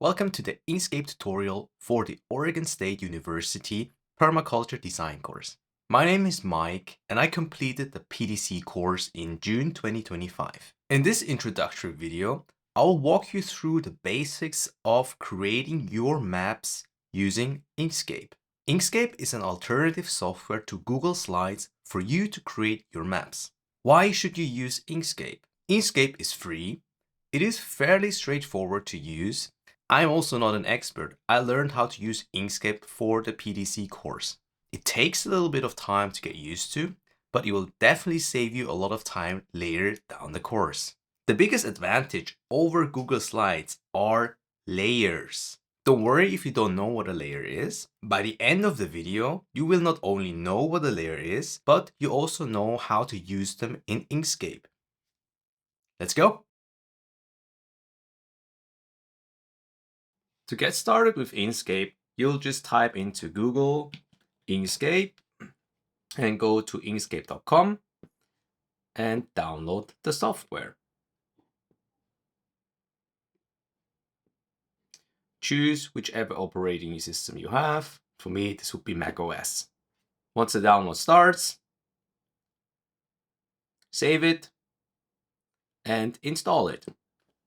Welcome to the Inkscape tutorial for the Oregon State University Permaculture Design course. My name is Mike and I completed the PDC course in June 2025. In this introductory video, I will walk you through the basics of creating your maps using Inkscape. Inkscape is an alternative software to Google Slides for you to create your maps. Why should you use Inkscape? Inkscape is free. It is fairly straightforward to use. I'm also not an expert. I learned how to use Inkscape for the PDC course. It takes a little bit of time to get used to, but it will definitely save you a lot of time later down the course. The biggest advantage over Google Slides are layers. Don't worry if you don't know what a layer is. By the end of the video, you will not only know what a layer is, but you also know how to use them in Inkscape. Let's go! To get started with Inkscape, you'll just type into Google Inkscape and go to inkscape.com and download the software. Choose whichever operating system you have. For me, this would be Mac OS. Once the download starts, save it and install it.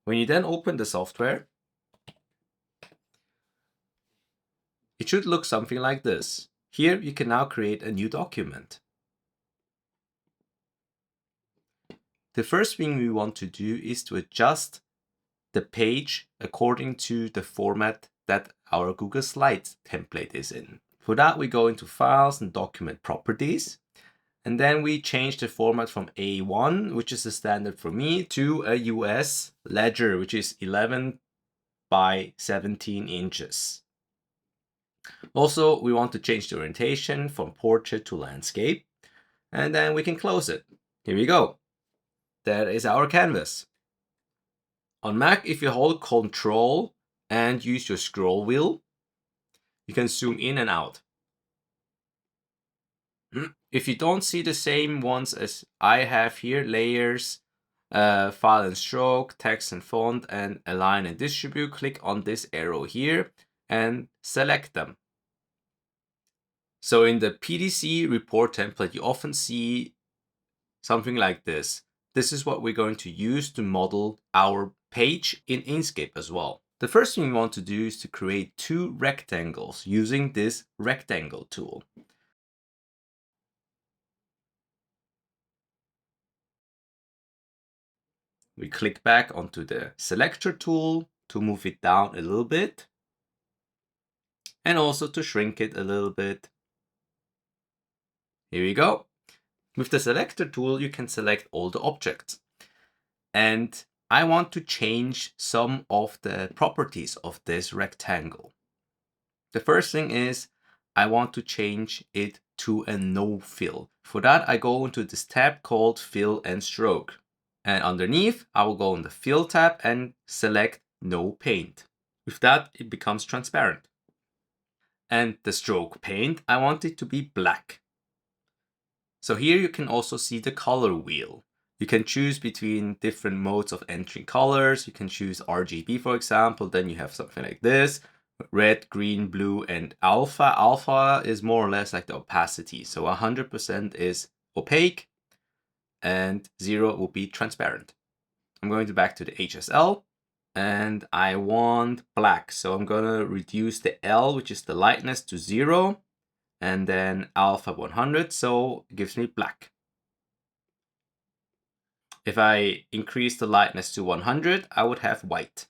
When you then open the software, it should look something like this. Here you can now create a new document. The first thing we want to do is to adjust the page according to the format that our Google Slides template is in. For that, we go into Files and Document Properties, and then we change the format from A1, which is the standard for me, to a US ledger, which is 11 by 17 inches. Also, we want to change the orientation from portrait to landscape, and then we can close it. Here we go. That is our canvas. On Mac, if you hold Control and use your scroll wheel, you can zoom in and out. If you don't see the same ones as I have here, layers, file and stroke, text and font, and align and distribute, click on this arrow here and select them. So in the PDC report template, you often see something like this. This is what we're going to use to model our page in Inkscape as well. The first thing we want to do is to create two rectangles using this rectangle tool. We click back onto the Selector Tool to move it down a little bit and also to shrink it a little bit. Here we go. With the Selector Tool, you can select all the objects. And I want to change some of the properties of this rectangle. The first thing is I want to change it to a no fill. For that, I go into this tab called Fill and Stroke. And underneath, I will go on the Fill tab and select No Paint. With that, it becomes transparent. And the stroke paint, I want it to be black. So here you can also see the color wheel. You can choose between different modes of entering colors. You can choose RGB, for example. Then you have something like this: red, green, blue, and alpha. Alpha is more or less like the opacity. So 100% is opaque and 0 will be transparent. I'm going back to the HSL and I want black. So I'm going to reduce the L, which is the lightness, to 0. And then alpha 100, so it gives me black. If I increase the lightness to 100, I would have white.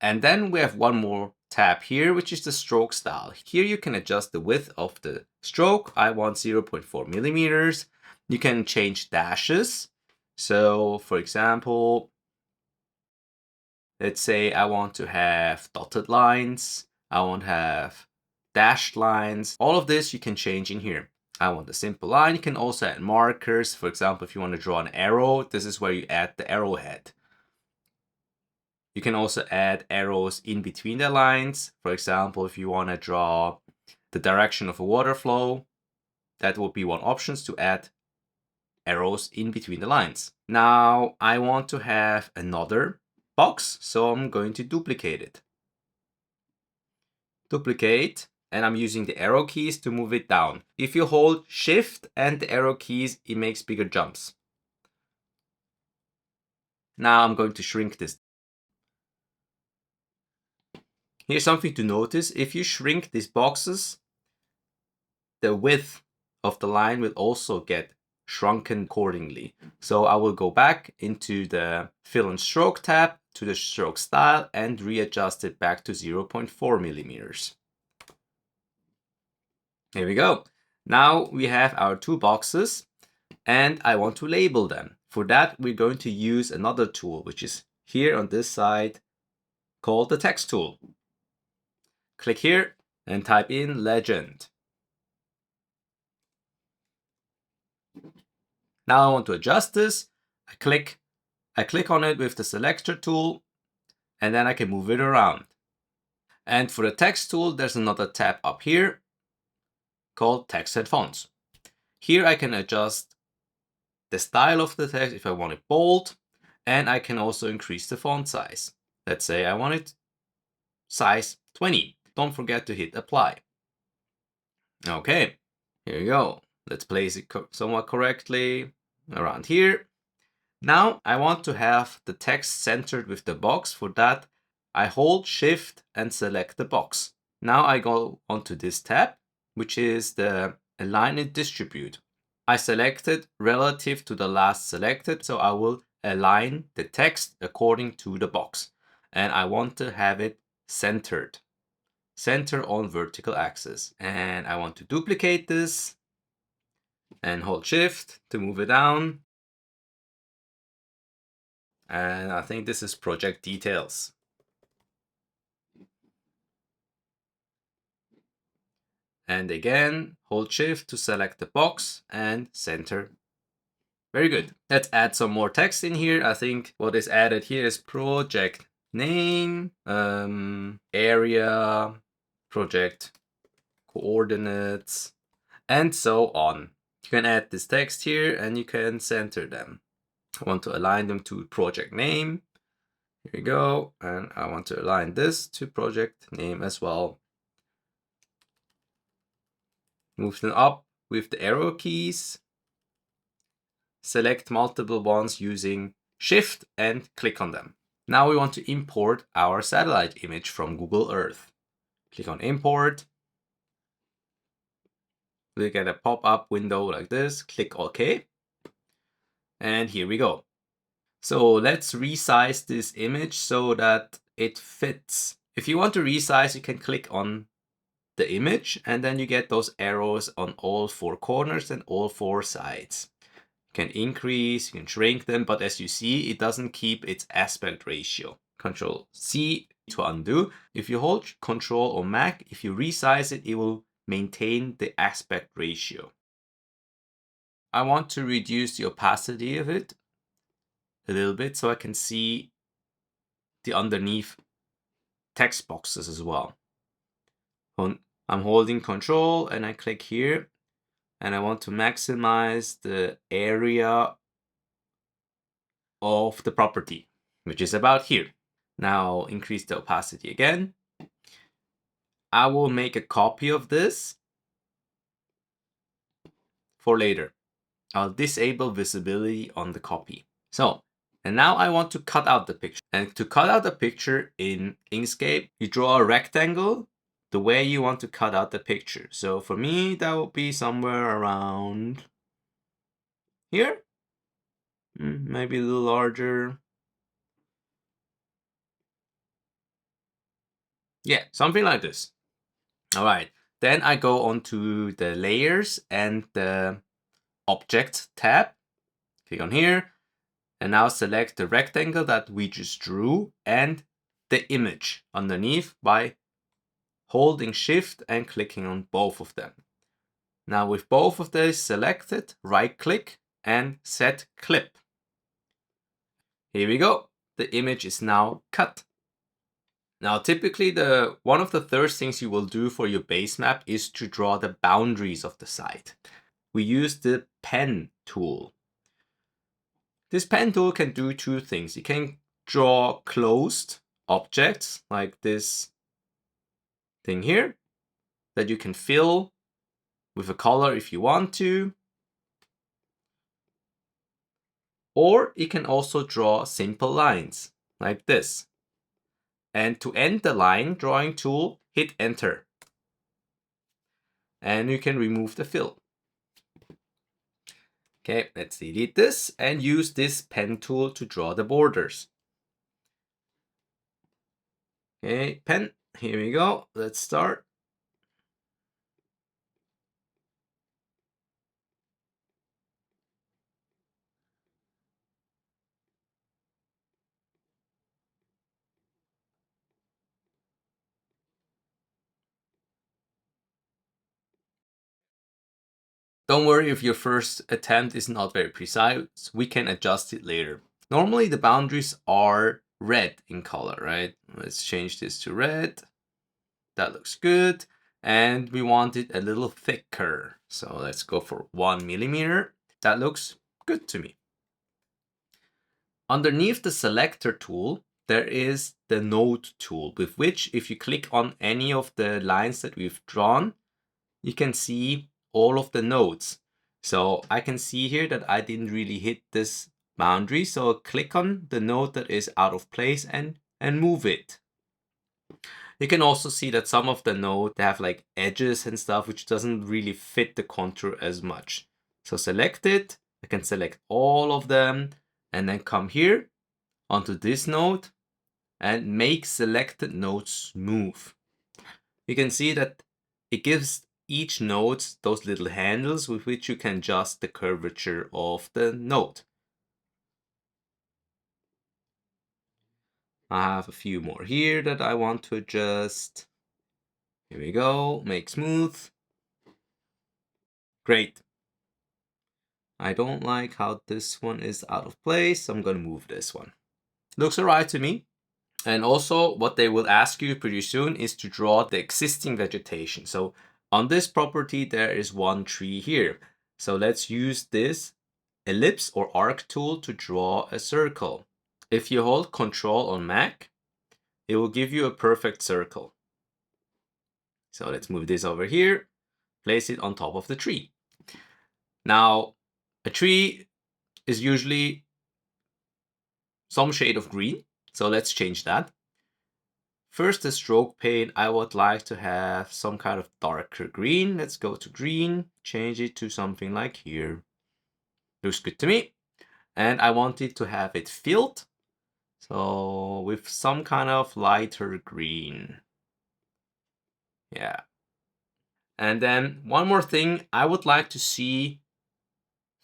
And then we have one more tab here, which is the stroke style. Here you can adjust the width of the stroke. I want 0.4 millimeters. You can change dashes. So for example, let's say I want to have dotted lines. I want to have dashed lines. All of this you can change in here. I want a simple line. You can also add markers. For example, if you want to draw an arrow, this is where you add the arrowhead. You can also add arrows in between the lines. For example, if you want to draw the direction of a water flow, that would be one option, to add arrows in between the lines. Now I want to have another box, so I'm going to duplicate it. Duplicate, and I'm using the arrow keys to move it down. If you hold Shift and the arrow keys, it makes bigger jumps. Now I'm going to shrink this. Here's something to notice. If you shrink these boxes, the width of the line will also get shrunken accordingly. So I will go back into the Fill and Stroke tab to the stroke style and readjust it back to 0.4 millimeters. Here we go. Now we have our two boxes and I want to label them. For that, we're going to use another tool, which is here on this side called the text tool. Click here and type in legend. Now I want to adjust this. I click on it with the Selector Tool, and then I can move it around. And for the text tool, there's another tab up here called Text and Fonts. Here I can adjust the style of the text if I want it bold, and I can also increase the font size. Let's say I want it size 20. Don't forget to hit apply. Okay, here you go. Let's place it somewhat correctly around here. Now I want to have the text centered with the box. For that, I hold Shift and select the box. Now I go onto this tab, which is the Align and Distribute. I selected relative to the last selected, so I will align the text according to the box. And I want to have it centered. Center on vertical axis. And I want to duplicate this and hold Shift to move it down. And I think this is project details. And again, hold Shift to select the box and center. Very good. Let's add some more text in here. I think what is added here is project name, area, project coordinates, and so on. You can add this text here and you can center them. I want to align them to project name. Here we go. And I want to align this to project name as well. Move them up with the arrow keys. Select multiple ones using Shift and click on them. Now we want to import our satellite image from Google Earth. Click on Import. We get a pop-up window like this. Click OK. And here we go. So let's resize this image so that it fits. If you want to resize, you can click on the image and then you get those arrows on all four corners and all four sides. You can increase, you can shrink them, but as you see, it doesn't keep its aspect ratio. Control C to undo. If you hold Control on Mac, if you resize it, it will maintain the aspect ratio. I want to reduce the opacity of it a little bit so I can see the underneath text boxes as well. I'm holding Control and I click here and I want to maximize the area of the property, which is about here. Now increase the opacity again. I will make a copy of this for later. I'll disable visibility on the copy. So, and now I want to cut out the picture. And to cut out the picture in Inkscape, you draw a rectangle the way you want to cut out the picture. So for me, that will be somewhere around here. Maybe a little larger. Yeah, something like this. All right. Then I go on to the layers and the object tab. Click on here. And now select the rectangle that we just drew and the image underneath by holding Shift and clicking on both of them. Now with both of these selected, right click and set clip. Here we go. The image is now cut. Now typically one of the first things you will do for your base map is to draw the boundaries of the site. We use the pen tool. This pen tool can do two things. It can draw closed objects like this thing here that you can fill with a color if you want to. Or you can also draw simple lines like this. And to end the line drawing tool, hit enter. And you can remove the fill. Okay, let's delete this and use this pen tool to draw the borders. Okay, pen, here we go. Let's start. Don't worry if your first attempt is not very precise, we can adjust it later. Normally the boundaries are red in color, right? Let's change this to red. That looks good. And we want it a little thicker. So let's go for 1 millimeter. That looks good to me. Underneath the Selector tool, there is the Node tool, with which if you click on any of the lines that we've drawn, you can see all of the nodes. So I can see here that I didn't really hit this boundary. So I'll click on the node that is out of place and move it. You can also see that some of the nodes, they have like edges and stuff, which doesn't really fit the contour as much. So select it. I can select all of them and then come here onto this node and make selected nodes smooth. You can see that it gives each node those little handles with which you can adjust the curvature of the node. I have a few more here that I want to adjust. Here we go, make smooth. Great. I don't like how this one is out of place, so I'm going to move this one. Looks alright to me. And also what they will ask you pretty soon is to draw the existing vegetation. So on this property, there is one tree here. So let's use this ellipse or arc tool to draw a circle. If you hold Control on Mac, it will give you a perfect circle. So let's move this over here, place it on top of the tree. Now, a tree is usually some shade of green. So let's change that. First, the stroke paint, I would like to have some kind of darker green. Let's go to green, change it to something like here. Looks good to me. And I want it to have it filled. So with some kind of lighter green. Yeah. And then one more thing, I would like to see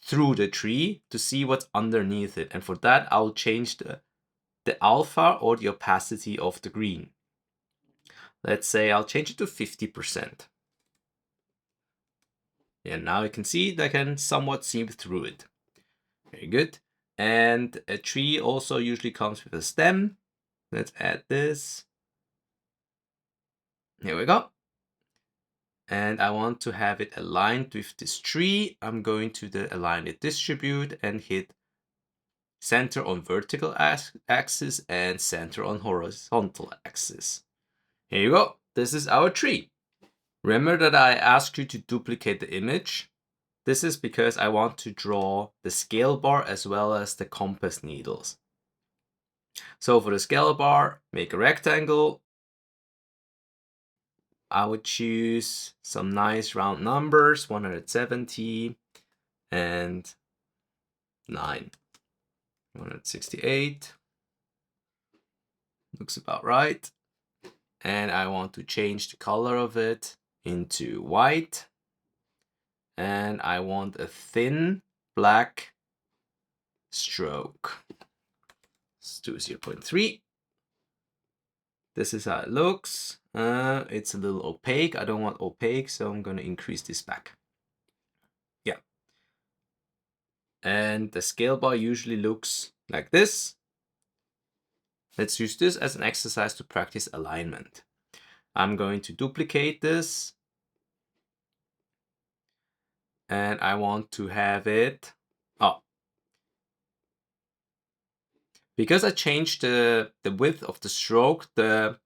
through the tree to see what's underneath it. And for that, I'll change the alpha or the opacity of the green. Let's say I'll change it to 50%. Yeah, now you can see that I can somewhat see through it. Very good. And a tree also usually comes with a stem. Let's add this. Here we go. And I want to have it aligned with this tree. I'm going to the Align it Distribute and hit Center on vertical axis and center on horizontal axis. Here you go. This is our tree. Remember that I asked you to duplicate the image. This is because I want to draw the scale bar as well as the compass needles. So for the scale bar, make a rectangle. I would choose some nice round numbers, 170 and 9. 168. Looks about right. And I want to change the color of it into white. And I want a thin black stroke. Let's do 0.3. This is how it looks. It's a little opaque. I don't want opaque, so I'm going to increase this back. Yeah. And the scale bar usually looks like this. Let's use this as an exercise to practice alignment. I'm going to duplicate this. And I want to have it. Oh. Because I changed the width of the stroke, the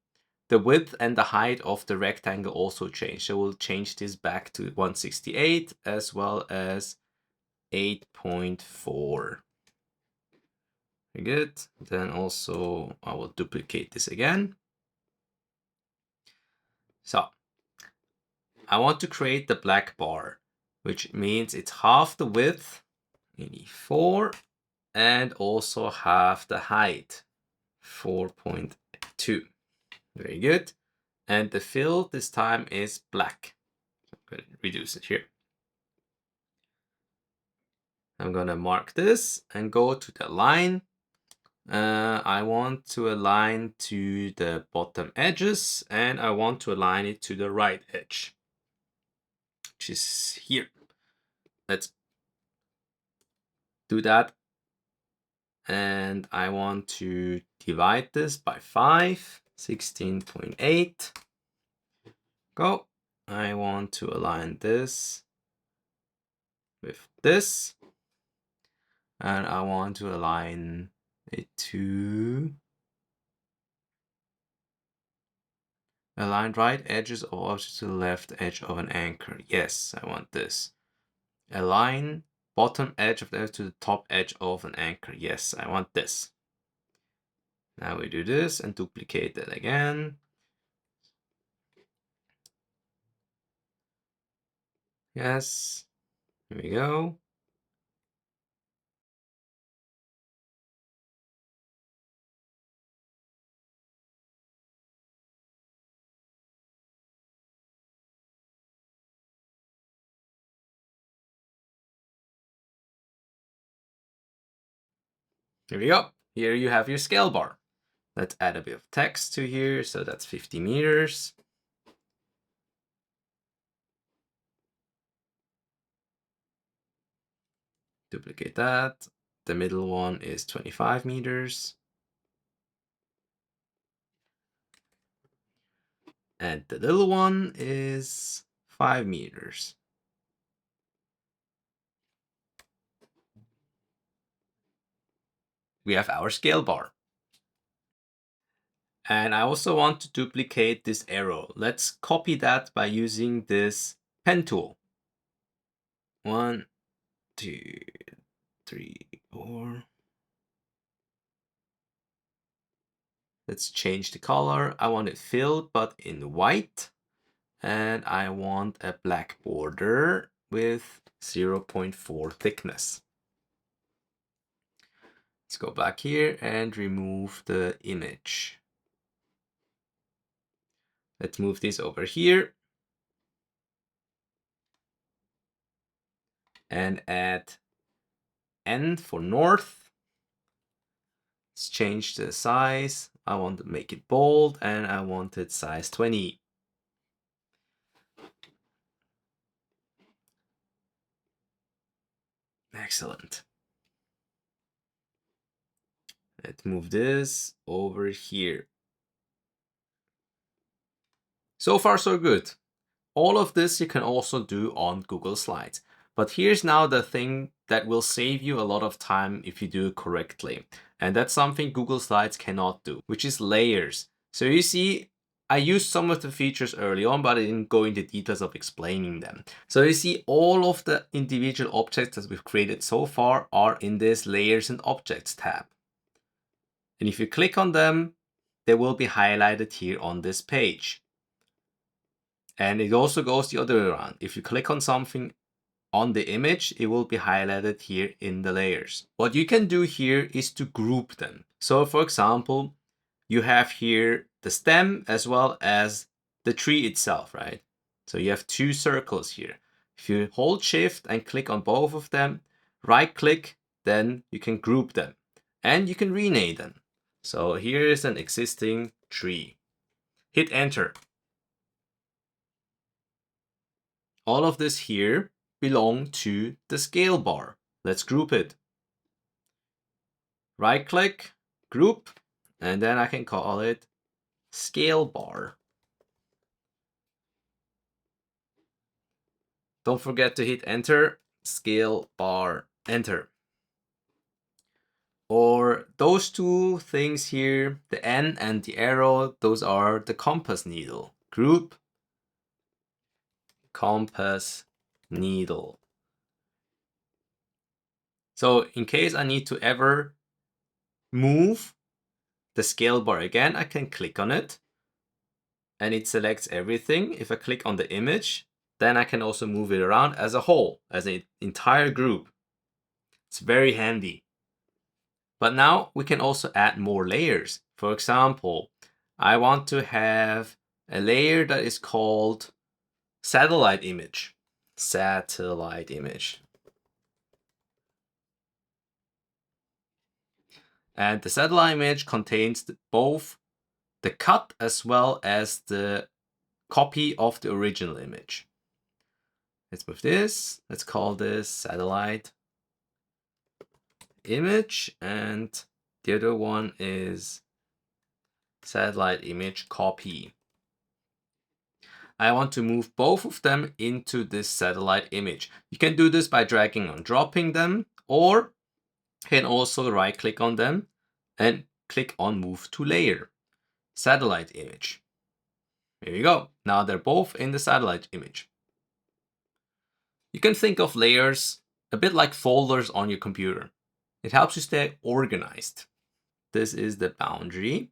width and the height of the rectangle also changed. So we'll change this back to 168 as well as 8.4. Very good. Then also I will duplicate this again. So I want to create the black bar, which means it's half the width, 84, and also half the height, 4.2. Very good. And the fill this time is black. I'm going to reduce it here. I'm going to mark this and go to the line. I want to align to the bottom edges, and I want to align it to the right edge, which is here. Let's do that. And I want to divide this by 5, 16.8. Go. I want to align this with this. And I want to align it to align right edges of objects to the left edge of an anchor. Yes, I want this. Align bottom edge of the to the top edge of an anchor. Yes, I want this. Now we do this and duplicate that again. Yes, here we go. Here we go. Here you have your scale bar. Let's add a bit of text to here. So that's 50 meters. Duplicate that. The middle one is 25 meters. And the little one is 5 meters. We have our scale bar. And I also want to duplicate this arrow. Let's copy that by using this pen tool. 1, 2, 3, 4. Let's change the color. I want it filled, but in white. And I want a black border with 0.4 thickness. Let's go back here and remove the image. Let's move this over here and add N for north. Let's change the size. I want to make it bold and I want it size 20. Excellent. Let's move this over here. So far, so good. All of this you can also do on Google Slides. But here's now the thing that will save you a lot of time if you do it correctly. And that's something Google Slides cannot do, which is layers. So you see, I used some of the features early on, but I didn't go into details of explaining them. So you see all of the individual objects that we've created so far are in this Layers and Objects tab. And if you click on them, they will be highlighted here on this page. And it also goes the other way around. If you click on something on the image, it will be highlighted here in the layers. What you can do here is to group them. So for example, you have here the stem as well as the tree itself, right? So you have two circles here. If you hold shift and click on both of them, right click, then you can group them and you can rename them. So here is an existing tree. Hit enter. All of this here belong to the scale bar. Let's group it. Right click, group, and then I can call it scale bar. Don't forget to hit enter, scale bar, enter. Or those two things here, the N and the arrow, those are the compass needle. Group, compass needle. So in case I need to ever move the scale bar again, I can click on it and it selects everything. If I click on the image, then I can also move it around as a whole, as an entire group. It's very handy. But now we can also add more layers. For example, I want to have a layer that is called satellite image. Satellite image. And the satellite image contains both the cut as well as the copy of the original image. Let's move this. Let's call this satellite image, and the other one is satellite image copy. I want to move both of them into this satellite image. You can do this by dragging and dropping them, or you can also right click on them and click on move to layer, satellite image. Here you go. Now they're both in the satellite image. You can think of layers a bit like folders on your computer. It helps you stay organized. This is the boundary.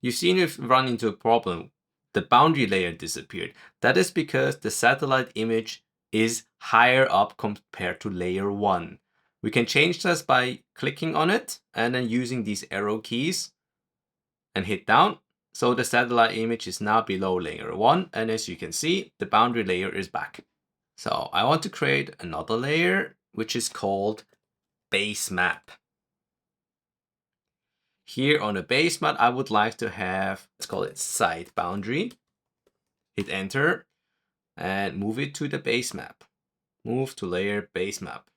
You've seen if you run into a problem. The boundary layer disappeared. That is because the satellite image is higher up compared to layer 1. We can change this by clicking on it and then using these arrow keys and hit down. So the satellite image is now below layer 1, and as you can see, the boundary layer is back. So I want to create another layer which is called base map. Here on the base map, I would like to have, let's call it side boundary. Hit enter and move it to the base map. Move to layer base map.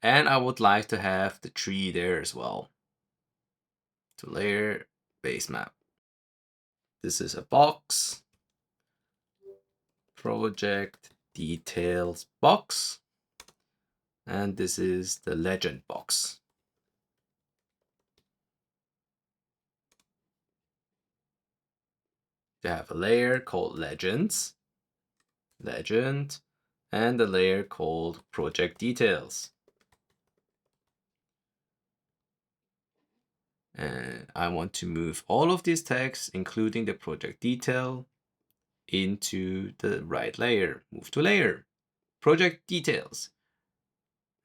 And I would like to have the tree there as well. To layer base map. This is a box. Project details box. And this is the legend box. You have a layer called legends, legend, and a layer called project details. And I want to move all of these tags, including the project detail, into the right layer. Move to layer, project details.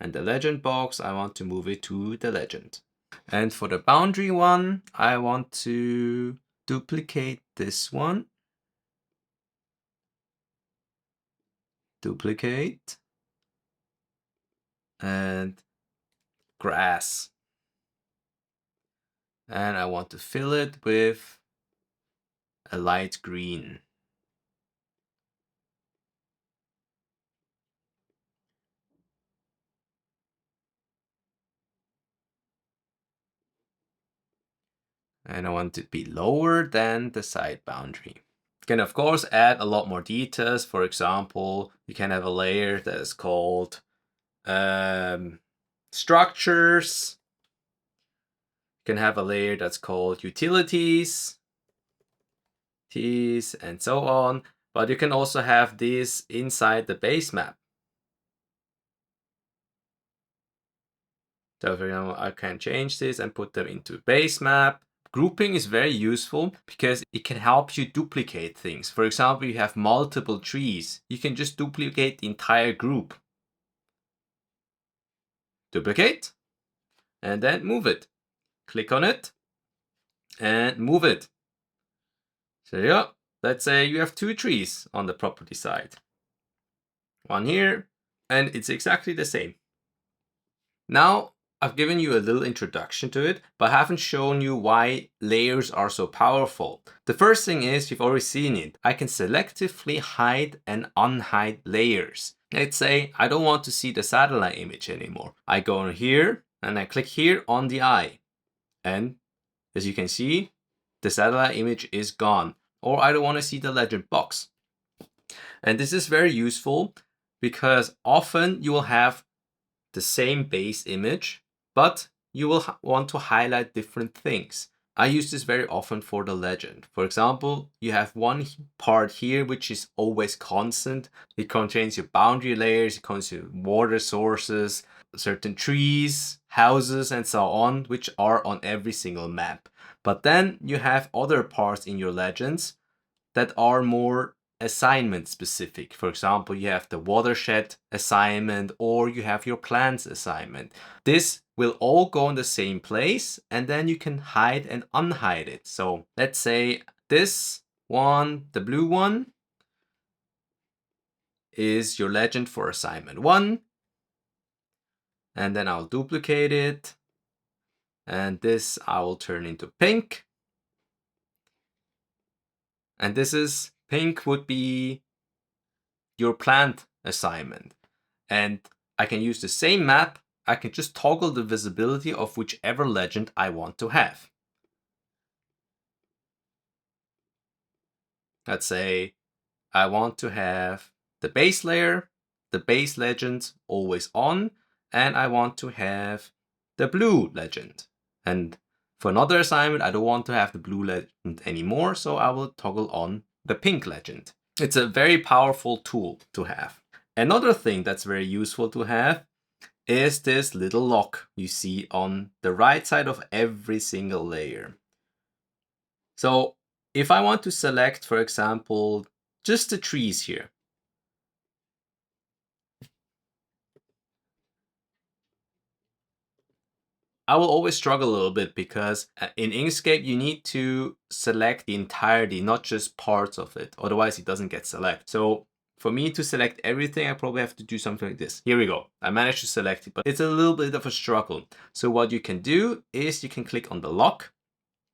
And the legend box, I want to move it to the legend. And for the boundary one, I want to duplicate this one. Duplicate. And grass. And I want to fill it with a light green. And I want it to be lower than the side boundary. You can of course add a lot more details. For example, you can have a layer that is called structures. You can have a layer that's called utilities, and so on. But you can also have this inside the base map. So for example, I can change this and put them into base map. Grouping is very useful because it can help you duplicate things. For example, you have multiple trees. You can just duplicate the entire group. Duplicate, and then move it. Click on it, and move it. So yeah, let's say you have 2 trees on the property side. One here, and it's exactly the same. Now, I've given you a little introduction to it, but I haven't shown you why layers are so powerful. The first thing is, you've already seen it. I can selectively hide and unhide layers. Let's say I don't want to see the satellite image anymore. I go in here and I click here on the eye. And as you can see, the satellite image is gone. Or I don't want to see the legend box. And this is very useful because often you will have the same base image, but you will want to highlight different things. I use this very often for the legend. For example, you have one part here which is always constant. It contains your boundary layers, it contains your water sources, certain trees, houses, and so on, which are on every single map. But then you have other parts in your legends that are more assignment specific. For example, you have the watershed assignment, or you have your plants assignment. This will all go in the same place, and then you can hide and unhide it. So let's say this one, the blue one, is your legend for assignment 1. And then I'll duplicate it. And this I will turn into pink. And this is pink would be your plant assignment. And I can use the same map. I can just toggle the visibility of whichever legend I want to have. Let's say I want to have the base layer, the base legend always on, and I want to have the blue legend. And for another assignment, I don't want to have the blue legend anymore, so I will toggle on the pink legend. It's a very powerful tool to have. Another thing that's very useful to have is this little lock you see on the right side of every single layer. So if I want to select, for example, just the trees here, I will always struggle a little bit because in Inkscape, you need to select the entirety, not just parts of it. Otherwise, it doesn't get selected. So for me to select everything, I probably have to do something like this. Here we go. I managed to select it, but it's a little bit of a struggle. So what you can do is you can click on the lock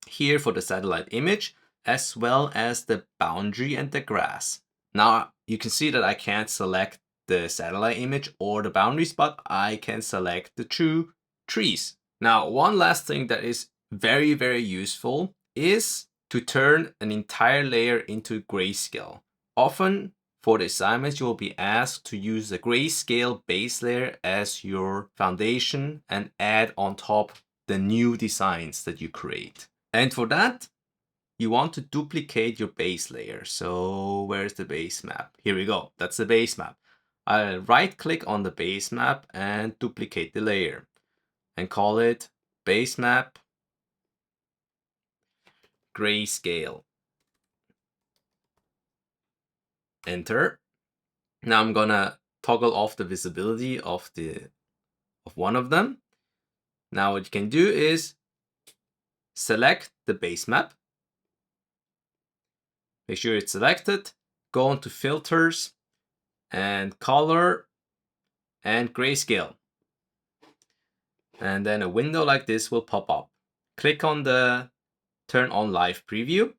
here for the satellite image, as well as the boundary and the grass. Now you can see that I can't select the satellite image or the boundaries, but I can select the two trees. Now, one last thing that is very, very useful is to turn an entire layer into grayscale. Often for the assignments, you will be asked to use the grayscale base layer as your foundation and add on top the new designs that you create. And for that, you want to duplicate your base layer. So where's the base map? Here we go. That's the base map. I'll right click on the base map and duplicate the layer and call it base map grayscale. Enter. Now I'm gonna toggle off the visibility of one of them. Now what you can do is select the base map. Make sure it's selected. Go into filters and color and grayscale. And then a window like this will pop up. Click on the turn on live preview.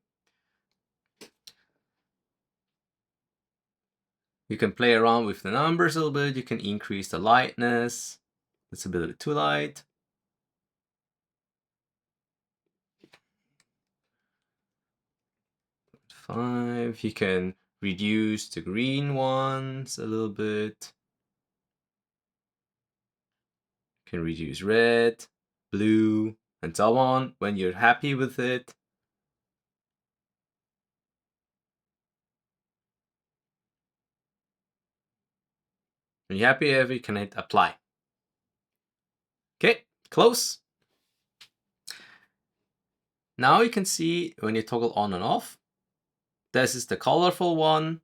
You can play around with the numbers a little bit. You can increase the lightness. It's a bit too light. Five. You can reduce the green ones a little bit. You can reduce red, blue, and so on when you're happy with it. When you're happy with it, you can hit apply. Okay, close. Now you can see when you toggle on and off, this is the colorful one,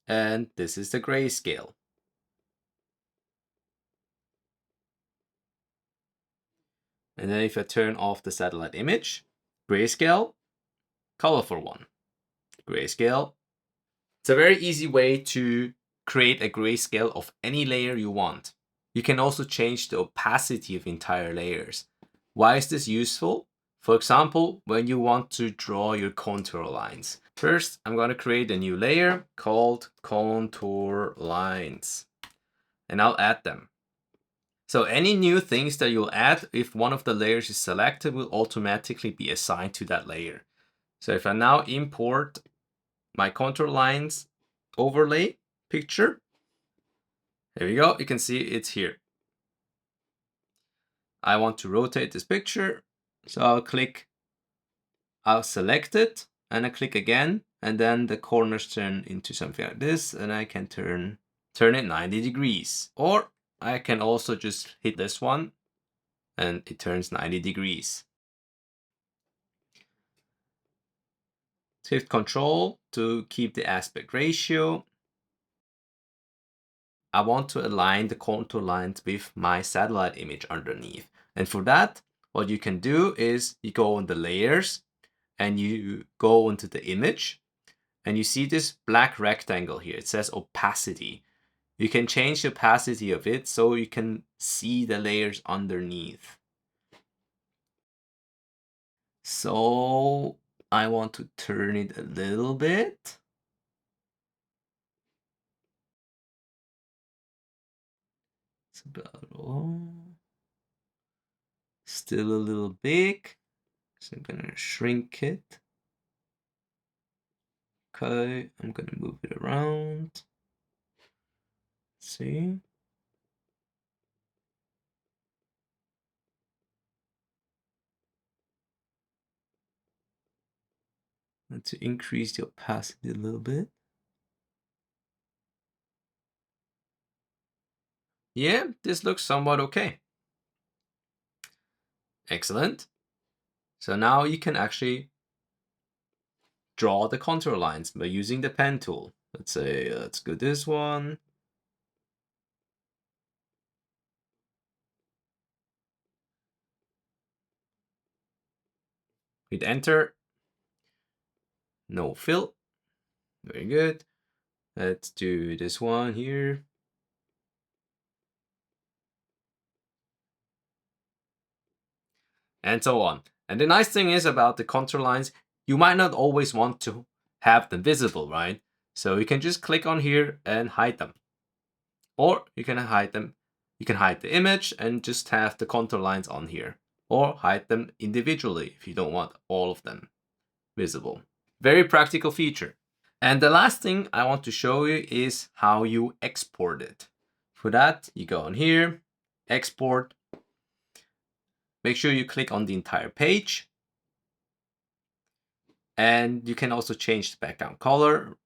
and this is the grayscale. And then if I turn off the satellite image, grayscale, colorful one, grayscale. It's a very easy way to create a grayscale of any layer you want. You can also change the opacity of entire layers. Why is this useful? For example, when you want to draw your contour lines. First, I'm going to create a new layer called contour lines, and I'll add them. So any new things that you'll add, if one of the layers is selected, will automatically be assigned to that layer. So if I now import my contour lines overlay picture, there we go. You can see it's here. I want to rotate this picture. So I'll select it and I click again, and then the corners turn into something like this, and I can turn it 90 degrees. Or I can also just hit this one and it turns 90 degrees. Hit Control to keep the aspect ratio. I want to align the contour lines with my satellite image underneath. And for that, what you can do is you go on the layers and you go into the image and you see this black rectangle here. It says opacity. You can change the opacity of it so you can see the layers underneath. So I want to turn it a little bit. It's about, still a little big. So I'm gonna shrink it. Okay, I'm gonna move it around. See? And to increase the opacity a little bit. Yeah, this looks somewhat okay. Excellent. So now you can actually draw the contour lines by using the pen tool. Let's say, let's go this one. Hit enter. No fill. Very good. Let's do this one here. And so on. And the nice thing is about the contour lines, you might not always want to have them visible, right? So you can just click on here and hide them. Or you can hide them. You can hide the image and just have the contour lines on here. Or hide them individually if you don't want all of them visible. Very practical feature. And the last thing I want to show you is how you export it. For that, you go on here, export. Make sure you click on the entire page. And you can also change the background color.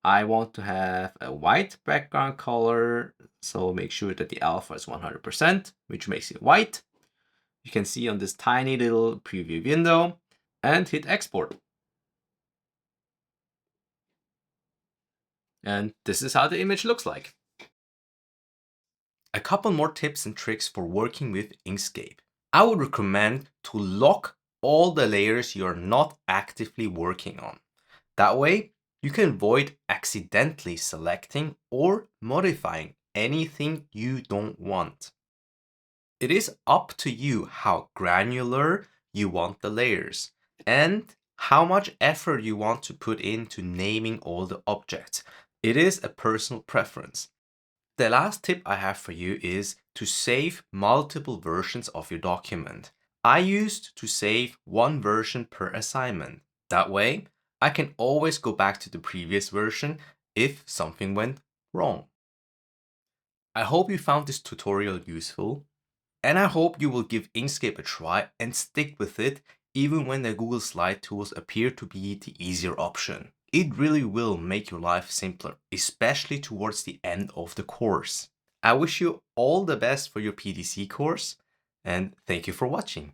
I want to have a white background color, so make sure that the alpha is 100%, which makes it white. You can see on this tiny little preview window, and hit export. And this is how the image looks like. A couple more tips and tricks for working with Inkscape. I would recommend to lock all the layers you are not actively working on. That way, you can avoid accidentally selecting or modifying anything you don't want. It is up to you how granular you want the layers and how much effort you want to put into naming all the objects. It is a personal preference. The last tip I have for you is to save multiple versions of your document. I used to save one version per assignment. That way, I can always go back to the previous version if something went wrong. I hope you found this tutorial useful, and I hope you will give Inkscape a try and stick with it even when the Google Slide tools appear to be the easier option. It really will make your life simpler, especially towards the end of the course. I wish you all the best for your PDC course, and thank you for watching.